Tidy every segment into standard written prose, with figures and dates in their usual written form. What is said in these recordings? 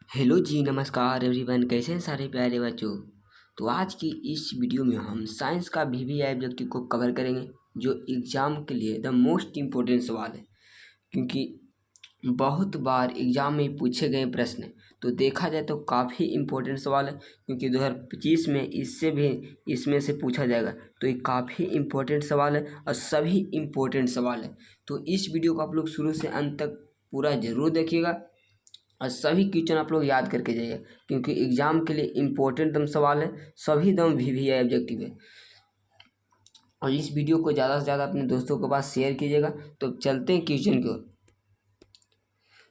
Hello जी, नमस्कार everyone. कैसे हैं सारे प्यारे बच्चों। तो आज की इस वीडियो में हम साइंस का वीवीआई ऑब्जेक्टिव को कवर करेंगे, जो एग्ज़ाम के लिए द मोस्ट इम्पोर्टेंट सवाल है, क्योंकि बहुत बार एग्ज़ाम में पूछे गए प्रश्न। तो देखा जाए तो काफ़ी इम्पोर्टेंट सवाल है, क्योंकि 2025 में इससे भी इसमें से पूछा जाएगा। तो ये काफ़ी इम्पोर्टेंट सवाल है और सभी इम्पोर्टेंट सवाल है। तो इस वीडियो को आप लोग शुरू से अंत तक पूरा ज़रूर देखिएगा और सभी क्वेश्चन आप लोग याद करके जाइए, क्योंकि एग्ज़ाम के लिए इम्पोर्टेंट दम सवाल है, सभी दम वीवीआई ऑब्जेक्टिव है। और इस वीडियो को ज़्यादा से ज़्यादा अपने दोस्तों के पास शेयर कीजिएगा। तो चलते हैं क्वेश्चन की ओर।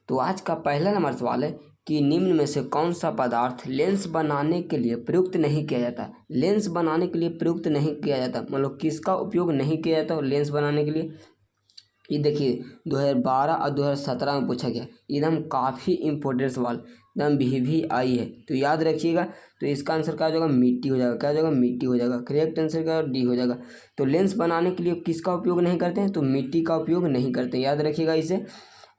तो आज का पहला नंबर सवाल है कि निम्न में से कौन सा पदार्थ लेंस बनाने के लिए प्रयुक्त नहीं किया जाता। लेंस बनाने के लिए प्रयुक्त नहीं किया जाता, मतलब किसका उपयोग नहीं किया जाता लेंस बनाने के लिए। ये देखिए 2012 और 2017 में पूछा गया। एकदम काफ़ी इम्पोर्टेंट सवाल, एकदम भी आई है, तो याद रखिएगा। तो इसका आंसर क्या हो जाएगा, मिट्टी हो जाएगा। क्या हो जाएगा, मिट्टी हो जाएगा। करेक्ट आंसर क्या डी हो जाएगा। तो लेंस बनाने के लिए किसका उपयोग नहीं करते हैं, तो मिट्टी का उपयोग नहीं करते, याद रखिएगा इसे।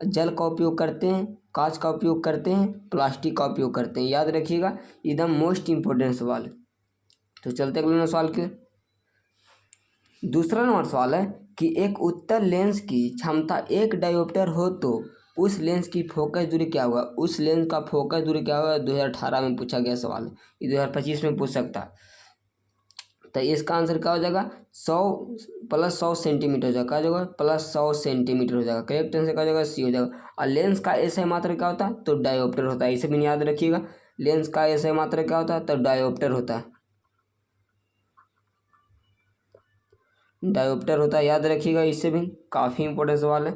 जल का उपयोग करते हैं, कांच का उपयोग करते हैं, प्लास्टिक का उपयोग करते हैं, याद रखिएगा। एकदम मोस्ट इम्पोर्टेंट सवाल है। तो चलते अगले सवाल के। दूसरा नंबर सवाल है कि एक उत्तल लेंस की क्षमता 1 डायोप्टर हो तो उस लेंस की फोकस दूरी क्या होगा। उस लेंस का फोकस दूरी क्या होगा, 2018 में पूछा गया सवाल है, ये 2025 में पूछ सकता है। तो इसका आंसर क्या हो जाएगा, 100 प्लस 100 सेंटीमीटर हो जाएगा। क्या हो जाएगा, प्लस 100 सेंटीमीटर हो जाएगा। करेक्ट आंसर क्या हो जाएगा, सी हो जाएगा। और लेंस का ऐसा मात्रा क्या होता है, तो डायोप्टर होता है। इसे भी याद रखिएगा, लेंस का ऐसा मात्रा क्या होता है, तो डायोप्टर होता है। डायोप्टर होता है, याद रखिएगा। इससे भी काफ़ी इंपॉर्टेंट सवाल है।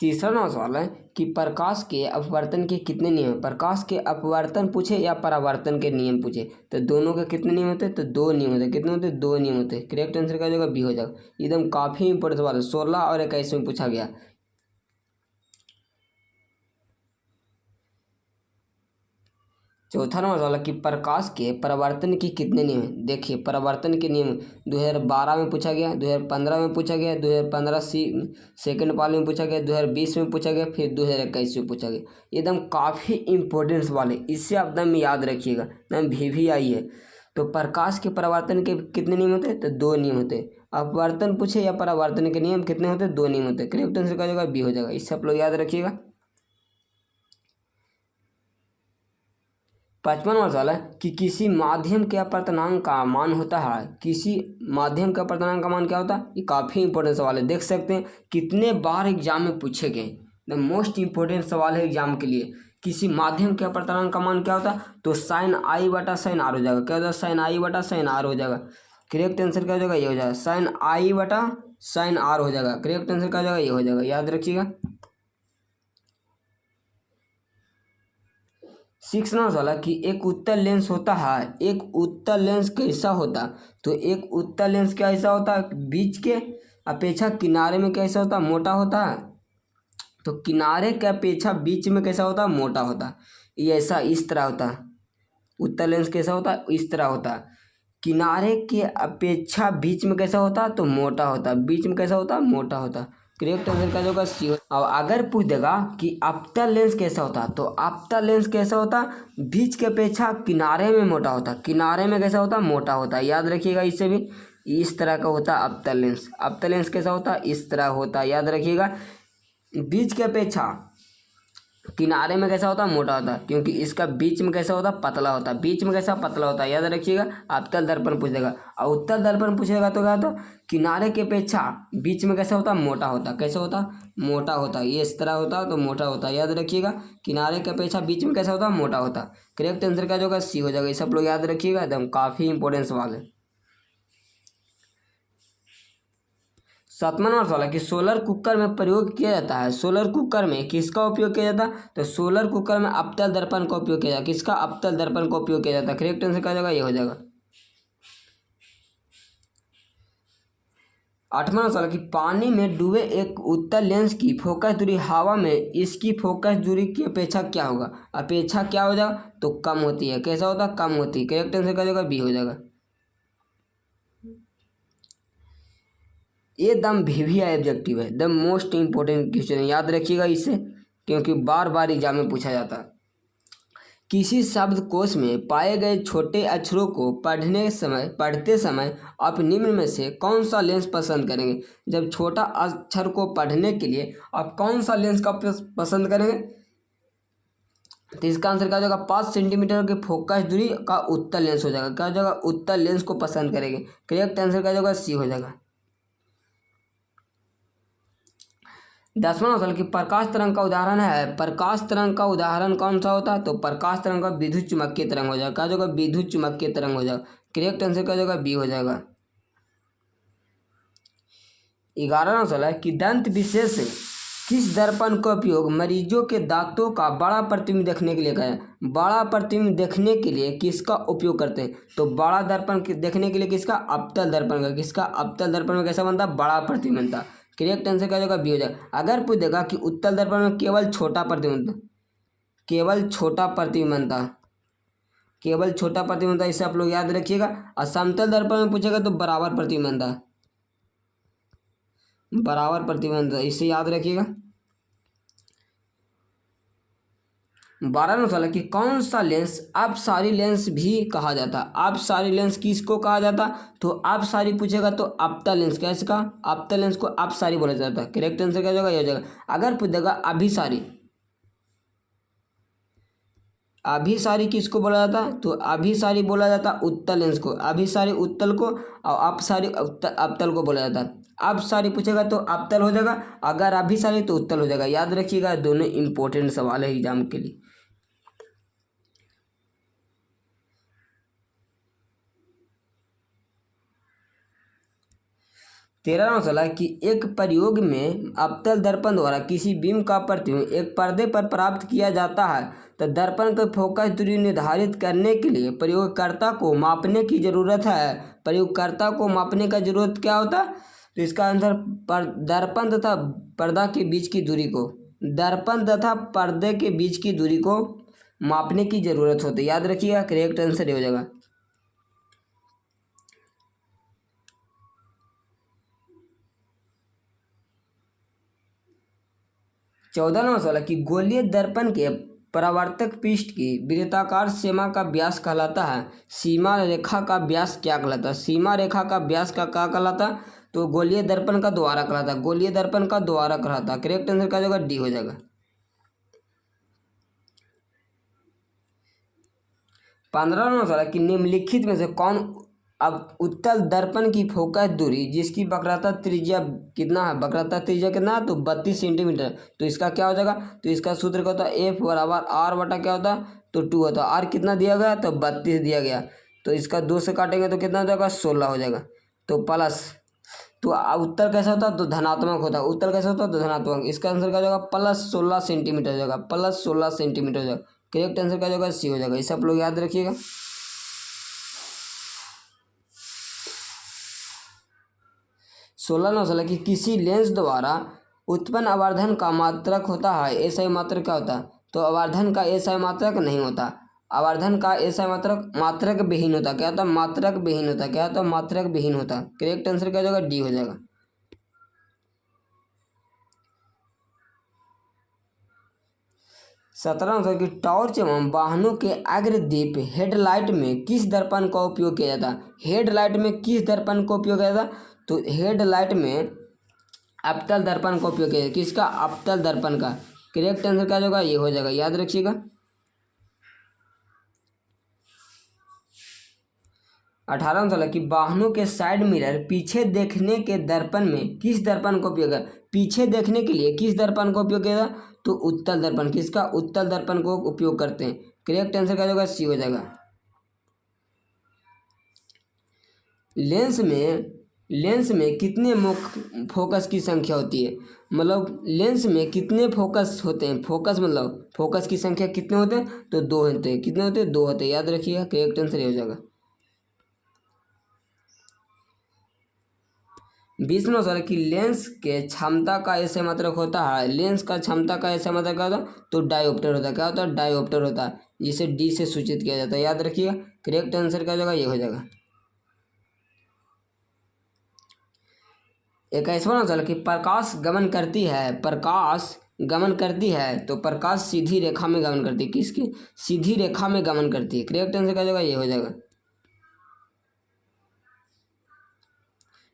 तीसरा नंबर सवाल है कि प्रकाश के अपवर्तन के कितने नियम हैं। प्रकाश के अपवर्तन पूछे या परावर्तन के नियम पूछे, तो दोनों के कितने नियम होते हैं, तो 2 नियम होते हैं। कितने होते हैं, 2 नियम होते हैं। करेक्ट आंसर क्या हो जाएगा, बी हो जाएगा। एकदम काफ़ी इंपॉर्टेंट सवाल है, 16 और 21 में पूछा गया। चौथा नंबर सवाल है कि प्रकाश के परावर्तन के कितने नियम हैं। देखिए परावर्तन के नियम 2012 में पूछा गया, 2015 में पूछा गया, 2015 सेकंड पाली में पूछा गया, 2020 में पूछा गया, फिर 2021 में पूछा गया। एकदम काफ़ी इंपॉर्टेंट सवाल है, इससे आप एकदम याद रखिएगा, एकदम भी आई है। तो प्रकाश के परावर्तन के कितने नियम होते हैं, तो 2 नियम होते हैं। अपवर्तन पूछे या परावर्तन के नियम कितने होते हैं, 2 नियम होते हैं। करेक्ट आंसर क्या हो जाएगा, बी हो जाएगा। इससे आप लोग याद रखिएगा। 55वां सवाल है कि किसी माध्यम के अपवर्तनांक का मान होता है। किसी माध्यम के अपवर्तनांक का मान क्या होता है, ये काफ़ी इंपॉर्टेंट सवाल है। देख सकते हैं कितने बार एग्जाम में पूछे गए, द मोस्ट इंपॉर्टेंट सवाल है एग्जाम के लिए। किसी माध्यम के अपवर्तनांक का मान क्या होता है, तो साइन आई बटा साइन आर हो जाएगा। क्या हो जाएगा, साइन आई बटा साइन आर हो जाएगा। करेक्ट आंसर क्या हो जाएगा, ये हो जाएगा, साइन आई बटा साइन आर हो जाएगा। करेक्ट आंसर क्या हो जाएगा, ये हो जाएगा, याद रखिएगा। 6 नंबर वाला कि एक उत्तल लेंस होता है। एक उत्तल लेंस कैसा होता, तो एक उत्तल लेंस कैसा होता है, बीच के अपेक्षा किनारे में कैसा होता, मोटा होता है। तो किनारे के अपेक्षा बीच में कैसा होता, मोटा होता है। ये ऐसा इस तरह होता है। उत्तल लेंस कैसा होता है, इस तरह होता है। किनारे के अपेक्षा बीच में कैसा होता है, तो मोटा होता है। बीच में कैसा होता है, मोटा होता है। करेक्ट आंसर का जो होगा सी। अब अगर पूछ देगा कि अवतल लेंस कैसा होता है, तो अवतल लेंस कैसा होता है, बीच के अपेक्षा किनारे में मोटा होता है। किनारे में कैसा होता है, मोटा होता है, याद रखिएगा। इससे भी इस तरह का होता है अवतल लेंस। अवतल लेंस कैसा होता है, इस तरह होता है, याद रखिएगा। बीच के अपेक्षा किनारे में कैसा होता है, मोटा होता है, क्योंकि इसका बीच में कैसा होता है, पतला होता है। बीच में कैसा पतला होता है, याद रखिएगा। अवतल दर्पण पूछ देगा और उत्तल दर्पण पूछेगा तो क्या होता है, किनारे के अपेक्षा बीच में कैसा होता है, मोटा होता है। कैसा होता है, मोटा होता है। ये इस तरह होता है तो मोटा होता है, याद रखिएगा। किनारे के अपेक्षा बीच में कैसा होता है, मोटा होता है। करेक्ट आंसर का जो होगा सी हो जाएगा। ये सब लोग याद रखिएगा, एकदम काफ़ी इंपॉर्टेंट सवाल है। 7वां नंबर सवाल है कि सोलर कुकर में प्रयोग किया जाता है। सोलर कुकर में किसका उपयोग किया जाता है, तो सोलर कुकर में अवतल दर्पण का उपयोग किया जाता है। किसका, अवतल दर्पण का उपयोग किया जाता है। करेक्ट आंसर क्या हो जाएगा, ये हो जाएगा। 8वां सवाल है कि पानी में डूबे एक उत्तल लेंस की फोकस दूरी हवा में इसकी फोकस दूरी की अपेक्षा क्या होगा। अपेक्षा क्या हो जाएगा, तो कम होती है। कैसा होता है, कम होती है। करेक्ट आंसर क्या हो जाएगा, बी हो जाएगा। ये दम भी ऑब्जेक्टिव है, द मोस्ट इंपॉर्टेंट क्वेश्चन है, याद रखिएगा इसे। क्योंकि बार बार एग्जाम में पूछा जाता है। किसी शब्दकोश में पाए गए छोटे अक्षरों को पढ़ते समय आप निम्न में से कौन सा लेंस पसंद करेंगे? जब छोटा अक्षर को पढ़ने के लिए आप कौन सा लेंस का पसंद करेंगे? तो इसका आंसर क्या हो जाएगा? 5 सेंटीमीटर की फोकस दूरी का उत्तल लेंस हो जाएगा। क्या हो जाएगा? उत्तल लेंस को पसंद करेंगे। करेक्ट आंसर क्या हो जाएगा? सी हो जाएगा। 10वां सवाल कि प्रकाश तरंग का उदाहरण है। प्रकाश तरंग का उदाहरण कौन सा होता है? तो प्रकाश तरंग का विद्युत चुम्बकीय तरंग हो जाएगा। क्या हो जाएगा? विद्युत चुम्बकीय तरंग हो जाएगा। करेक्ट आंसर क्या हो जाएगा? बी हो जाएगा। 11वां सवाल है कि दंत विशेष किस दर्पण का उपयोग मरीजों के दांतों का बड़ा प्रतिबिंब देखने के लिए करें? बड़ा प्रतिबिंब देखने के लिए किसका उपयोग करते हैं? तो बड़ा दर्पण देखने के लिए किसका? अवतल दर्पण का। किसका? अवतल दर्पण में कैसा बनता है? बड़ा प्रतिबिंब बनता है। करेक्ट आंसर क्या होगा? बी हो जाएगा। अगर पूछ देगा कि उत्तल दर्पण में केवल छोटा प्रतिबिंब, केवल छोटा प्रतिबिंब बनता, केवल छोटा प्रतिबिंब बनता, इसे आप लोग याद रखिएगा। और समतल दर्पण में पूछेगा तो बराबर प्रतिबिंब बनता, बराबर प्रतिबिंब बनता, इसे याद रखिएगा। 12वां सवाल है कि कौन सा लेंस अपसारी लेंस भी कहा जाता है? अपसारी लेंस किसको कहा जाता? तो अपसारी पूछेगा तो अवतल लेंस, कैसे का? अवतल लेंस को अपसारी बोला जाता है। करेक्ट आंसर क्या हो जाएगा? ये हो जाएगा। अगर पूछेगा अभिसारी, अभिसारी किसको बोला जाता? तो अभिसारी बोला जाता उत्तल लेंस को। अभिसारी उत्तल को और अपसारी अवतल को बोला जाता है। अपसारी पूछेगा तो अवतल हो जाएगा, अगर अभिसारी तो उत्तल हो जाएगा। याद रखिएगा, दोनों इंपॉर्टेंट सवाल है एग्जाम के लिए। 13वां सवाल है कि एक प्रयोग में अवतल दर्पण द्वारा किसी बीम का प्रतिबिंब एक पर्दे पर प्राप्त किया जाता है, तो दर्पण की फोकस दूरी निर्धारित करने के लिए प्रयोगकर्ता को मापने की जरूरत है। प्रयोगकर्ता को मापने का जरूरत क्या होता है? तो इसका आंसर दर्पण तथा पर्दा के बीच की दूरी को, दर्पण तथा पर्दे के बीच की दूरी को मापने की जरूरत होती है। याद रखिएगा, करेक्ट आंसर ये हो जाएगा। चौदहवां सवाल है कि गोलीय दर्पण के परावर्तक पृष्ठ की वृत्ताकार सीमा का व्यास कहलाता है। सीमा रेखा का व्यास क्या कहलाता है? सीमा रेखा का व्यास का क्या कहलाता? तो गोलीय दर्पण का द्वारा कहलाता है। गोलीय दर्पण का द्वारा कहलाता है। करेक्ट आंसर क्या हो जाएगा? डी हो जाएगा। 15वां सवाल है कि निम्नलिखित में से कौन अब उत्तल दर्पण की फोकस दूरी जिसकी वक्रता त्रिज्या कितना है? वक्रता त्रिज्या कितना है? तो 32 सेंटीमीटर। तो इसका क्या हो जाएगा? तो इसका सूत्र क्या होता है? एफ बराबर आर बटा क्या होता है? तो 2 होता है। आर कितना दिया गया? तो 32 दिया गया। तो इसका 2 से काटेंगे तो कितना हो जाएगा? 16 हो जाएगा। तो प्लस, तो उत्तर कैसा होता है? तो धनात्मक होता है। उत्तर कैसा होता है? तो धनात्मक। इसका आंसर क्या हो जाएगा? प्लस 16 सेंटीमीटर हो जाएगा। प्लस 16 सेंटीमीटर हो जाएगा। करेक्ट आंसर क्या हो जाएगा? सी हो जाएगा। इसे आप लोग याद रखिएगा। 16वां सवाल है कि किसी लेंस द्वारा उत्पन्न आवर्धन का मात्रक होता है। एसआई मात्रक क्या होता है? तो आवर्धन का एसआई मात्रक नहीं होता। आवर्धन का एसआई मात्रक मात्रक विहीन होता। क्या होता? मात्रक विहीन होता। क्या होता? मात्रक विहीन होता। करेक्ट आंसर क्या हो जाएगा? डी हो जाएगा। 17वां सवाल कि टॉर्च एवं वाहनों के अग्रदीप हेडलाइट में किस दर्पण का उपयोग किया जाता है? हेडलाइट में किस दर्पण का उपयोग किया जाता है? तो हेडलाइट में अवतल दर्पण का उपयोग किया जाता है। किसका? अवतल दर्पण का। करेक्ट आंसर क्या होगा? ये हो जाएगा। याद रखिएगा। 18वां सवाल है कि वाहनों के साइड मिरर पीछे देखने के दर्पण में किस दर्पण का उपयोग है? पीछे देखने के लिए किस दर्पण का उपयोग किया जाता? तो उत्तल दर्पण। किसका? उत्तल दर्पण को उपयोग करते हैं। करेक्ट आंसर क्या होगा? सी हो जाएगा। लेंस में कितने फोकस की संख्या होती है? मतलब लेंस में कितने फोकस होते हैं? फोकस मतलब फोकस की संख्या कितने होते हैं? तो 2 होते हैं। कितने होते हैं? 2 होते हैं। याद रखिएगा, करेक्ट आंसर ये हो जाएगा। 20वां सवाल कि लेंस के क्षमता का ऐसे मात्रक होता है। लेंस का क्षमता का ऐसे मात्रक क्या होता है? तो डायोप्टर होता है। क्या होता है? डायोप्टर होता है, जिसे डी से सूचित किया जाता है। याद रखिएगा, करेक्ट आंसर क्या हो जाएगा? ये हो जाएगा। 21वां सवाल कि प्रकाश गमन करती है। प्रकाश गमन करती है तो प्रकाश सीधी रेखा में गमन करती है। किसकी? सीधी रेखा में गमन करती है। करेक्ट आंसर क्या होगा? ये हो जाएगा।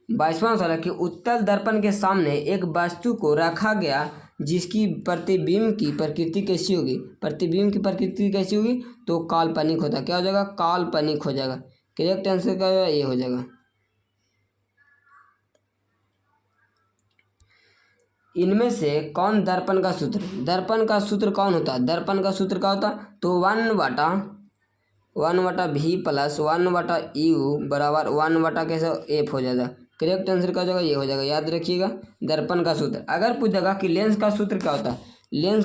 22वां सवाल है कि उत्तल दर्पण के सामने एक वस्तु को रखा गया जिसकी प्रतिबिंब की प्रकृति कैसी होगी? प्रतिबिंब की प्रकृति कैसी होगी? तो काल्पनिक होता। क्या हो जाएगा? काल्पनिक हो जाएगा। करेक्ट आंसर क्या होगा? ये हो जाएगा। इनमें से कौन दर्पण का सूत्र? दर्पण का सूत्र कौन होता है? दर्पण का सूत्र क्या होता? तो 1/v प्लस 1/u बराबर 1/ कैसे एफ हो जाएगा। करेक्ट आंसर क्या हो जाएगा? ये हो जाएगा। याद रखिएगा दर्पण का सूत्र। अगर पूछेगा कि लेंस का सूत्र क्या होता है, लेंस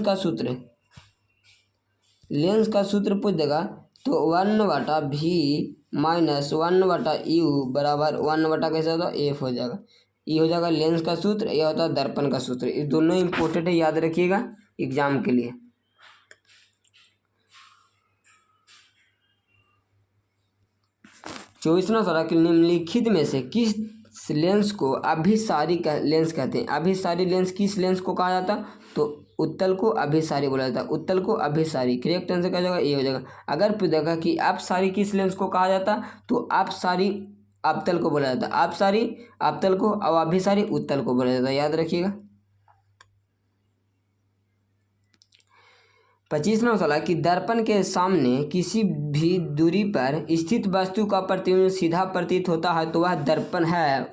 का सूत्र पूछ देगा तो 1/v माइनस 1/u बराबर 1/ कैसे होता है? एफ हो जाएगा। ये हो जाएगा लेंस का सूत्र, यह होता है दर्पण का सूत्र। ये दोनों इंपॉर्टेंट है, याद रखिएगा एग्जाम के लिए। 24वां सवाल कि निम्नलिखित में से किस लेंस को अभिसारी लेंस कहते हैं? अभिसारी लेंस किस लेंस को कहा जाता? तो उत्तल को अभिसारी बोला जाता है। उत्तल को अभिसारी। करेक्ट आंसर क्या हो जाएगा? ये हो जाएगा। अगर पूछेगा कि अपसारी किस लेंस को कहा जाता? तो अपसारी अवतल को बोला जाता है। अपसारी अवतल को और अभिसारी उत्तल को बोला जाता है। याद रखिएगा। 25वां सवाल कि दर्पण के सामने किसी भी दूरी पर स्थित वस्तु का प्रतिबिंब सीधा प्रतीत होता है तो वह दर्पण है।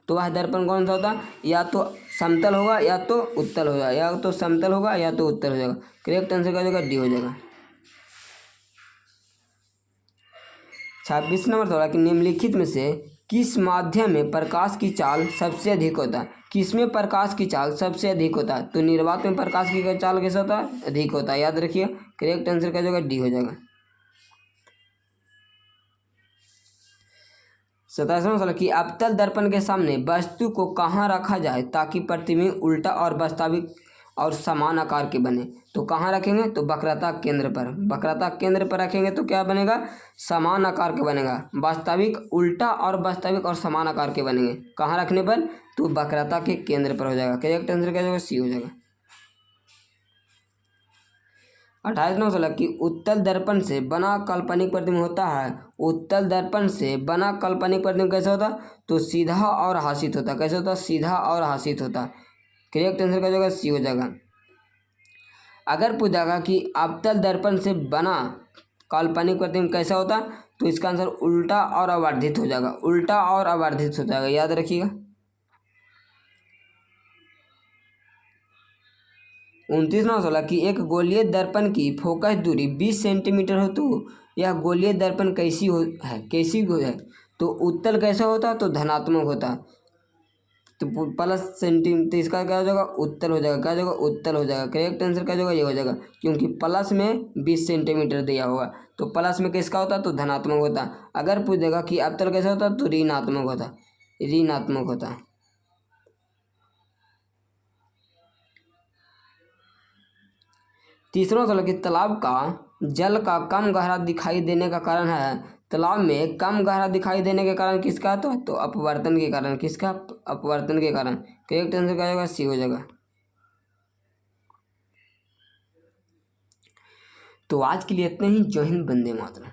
तो वह दर्पण कौन सा होता? या तो समतल होगा या तो उत्तल होगा, या तो समतल होगा या तो उत्तल हो जाएगा। करेक्ट आंसर क्या हो जाएगा? डी हो जाएगा। 26 नंबर सवाल कि निम्नलिखित में से किस माध्यम में प्रकाश की चाल सबसे अधिक होता है? किसमें प्रकाश की चाल सबसे अधिक होता है? तो निर्वात में प्रकाश की चाल कैसा होता है? अधिक होता है। याद रखिए। करेक्ट आंसर क्या होगा? डी हो जाएगा। 27वां सवाल कि अवतल दर्पण के सामने वस्तु को कहाँ रखा जाए ताकि प्रतिबिंब उल्टा और वास्तविक और समान आकार के बने? तो कहाँ रखेंगे? तो वक्रता केंद्र पर। वक्रता केंद्र पर रखेंगे तो क्या बनेगा? समान आकार के बनेगा। वास्तविक उल्टा और वास्तविक और समान आकार के बनेंगे कहाँ रखने पर? तो वक्रता के केंद्र पर हो जाएगा। करेक्ट आंसर क्या होगा? सी हो जाएगा। 28वां सवाल कि उत्तल दर्पण से बना काल्पनिक प्रतिबिंब होता है। उत्तल दर्पण से बना काल्पनिक प्रतिबिंब कैसे होता? तो सीधा और हासित होता। कैसे होता? सीधा और हासित होता। करेक्ट आंसर क्या होगा? सी हो जाएगा। अगर पूछेगा कि अवतल दर्पण से बना काल्पनिक प्रतिबिंब कैसा होता? तो इसका आंसर उल्टा और आवर्धित हो जाएगा। उल्टा और आवर्धित हो जाएगा। याद रखिएगा। 29वां सवाल कि एक गोलीय दर्पण की फोकस दूरी 20 सेंटीमीटर हो तो यह गोलीय दर्पण कैसी है? तो उत्तल कैसा होता? तो धनात्मक होता। तो प्लस सेंटीमीटर, तो इसका क्या हो जाएगा? उत्तल हो जाएगा। क्या हो जाएगा? उत्तल हो जाएगा। करेक्ट आंसर क्या होगा? ये हो जाएगा क्योंकि प्लस में 20 सेंटीमीटर दिया होगा तो प्लस में किसका होता? तो धनात्मक होता। अगर पूछ देगा कि अवतल कैसा होता? तो ऋणात्मक होता। 30वां सवाल कि तालाब का जल का कम गहरा दिखाई देने का कारण है। तालाब में कम गहरा दिखाई देने के कारण किसका? तो अपवर्तन के कारण। किसका? अपवर्तन के कारण। करेक्ट आंसर क्या होगा? सी हो जाएगा। तो आज के लिए इतने ही। जय हिंद, वंदे मातरम।